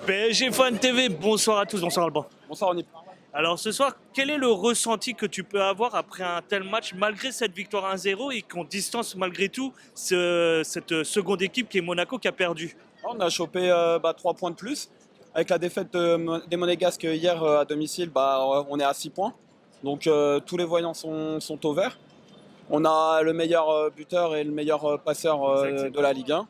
PSG Fan TV, bonsoir à tous, bonsoir Alban. Bonsoir Onip. Alors ce soir, quel est le ressenti que tu peux avoir après un tel match, malgré cette victoire 1-0 et qu'on distance malgré tout cette seconde équipe qui est Monaco qui a perdu? On a chopé 3 points de plus. Avec la défaite des Monégasques hier à domicile, on est à 6 points. Donc tous les voyants sont au vert. On a le meilleur buteur et le meilleur passeur de la Ligue 1.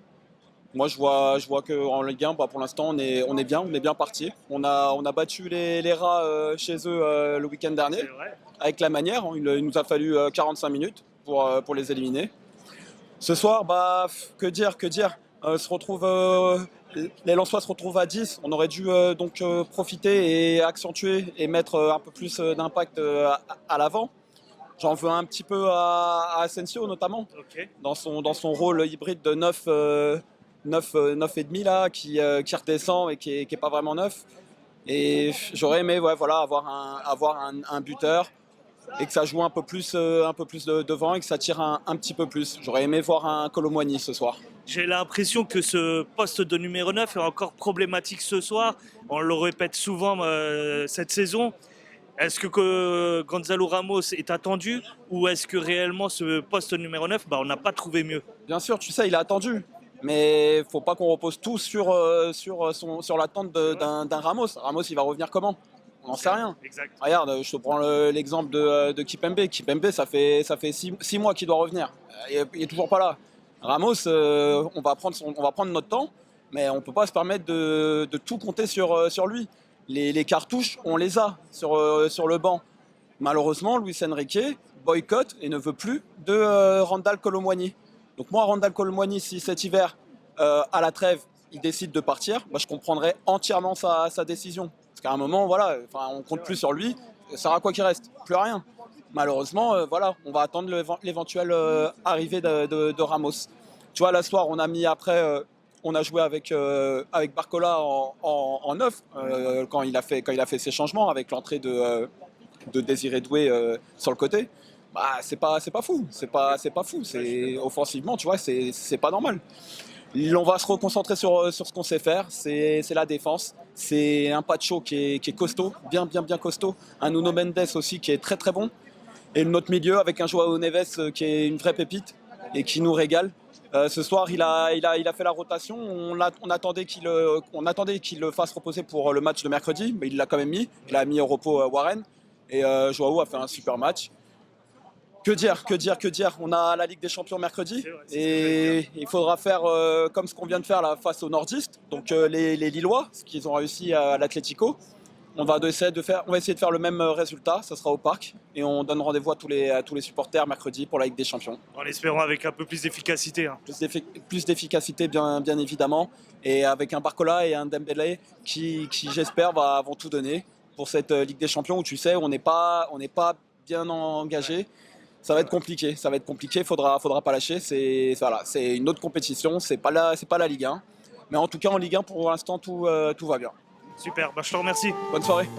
Moi je vois qu'en Ligue 1, pour l'instant on est bien parti. On a battu les rats chez eux le week-end dernier. Avec la manière, il nous a fallu 45 minutes pour les éliminer. Ce soir, que dire les Lensois se retrouvent à 10. On aurait dû profiter et accentuer et mettre un peu plus d'impact à l'avant. J'en veux un petit peu à Asensio notamment, dans son rôle hybride de 9 et demi là, qui redescend et qui est pas vraiment neuf. Et j'aurais aimé avoir un buteur et que ça joue un peu plus devant et que ça tire un petit peu plus. J'aurais aimé voir un Kolo Muani ce soir. J'ai l'impression que ce poste de numéro 9 est encore problématique ce soir. On le répète souvent cette saison. Est-ce que Gonzalo Ramos est attendu ou est-ce que réellement ce poste numéro 9, on n'a pas trouvé mieux? Bien sûr, tu sais, il est attendu. Mais il ne faut pas qu'on repose tout sur l'attente d'un Ramos. Ramos, il va revenir comment? On n'en sait rien. Exact. Regarde, je te prends l'exemple de Kipembe. Kipembe, ça fait 6 mois qu'il doit revenir. Il n'est toujours pas là. Ramos, on va prendre notre temps, mais on ne peut pas se permettre de tout compter sur lui. Les cartouches, on les a sur le banc. Malheureusement, Luis Enrique boycotte et ne veut plus de Randal Kolo Muani. Donc moi, Randal Kolo Muani, si cet hiver, à la trêve, il décide de partir, je comprendrais entièrement sa décision. Parce qu'à un moment, on compte plus sur lui. Ça sert à quoi qu'il reste? Plus rien. Malheureusement, on va attendre l'éventuelle arrivée de Ramos. Tu vois, là, ce soir, on a joué avec Barcola en neuf quand il a fait ses changements avec l'entrée de Désiré Doué sur le côté. C'est pas fou. C'est pas fou. Offensivement, tu vois, c'est pas normal. On va se reconcentrer sur ce qu'on sait faire, c'est la défense. C'est un Pacho qui est costaud, bien costaud. Un Nuno Mendes aussi qui est très très bon. Et notre milieu avec un Joao Neves qui est une vraie pépite et qui nous régale. Ce soir, il a fait la rotation. On attendait qu'il le fasse reposer pour le match de mercredi, mais il l'a quand même mis. Il a mis au repos Warren. Et Joao a fait un super match. Que dire? On a la Ligue des Champions mercredi et il faudra faire comme ce qu'on vient de faire là face aux nordistes, donc les Lillois, ce qu'ils ont réussi à l'Atlético. On va essayer de faire le même résultat, ça sera au parc et on donne rendez-vous à tous les supporters mercredi pour la Ligue des Champions. En espérant avec un peu plus d'efficacité. Plus d'efficacité bien évidemment, et avec un Barcola et un Dembélé qui j'espère vont tout donner pour cette Ligue des Champions où tu sais on n'est pas bien engagé. Ça va être compliqué, faudra pas lâcher, c'est une autre compétition, c'est pas la Ligue 1. Mais en tout cas en Ligue 1 pour l'instant tout va bien. Super, je te remercie. Bonne soirée.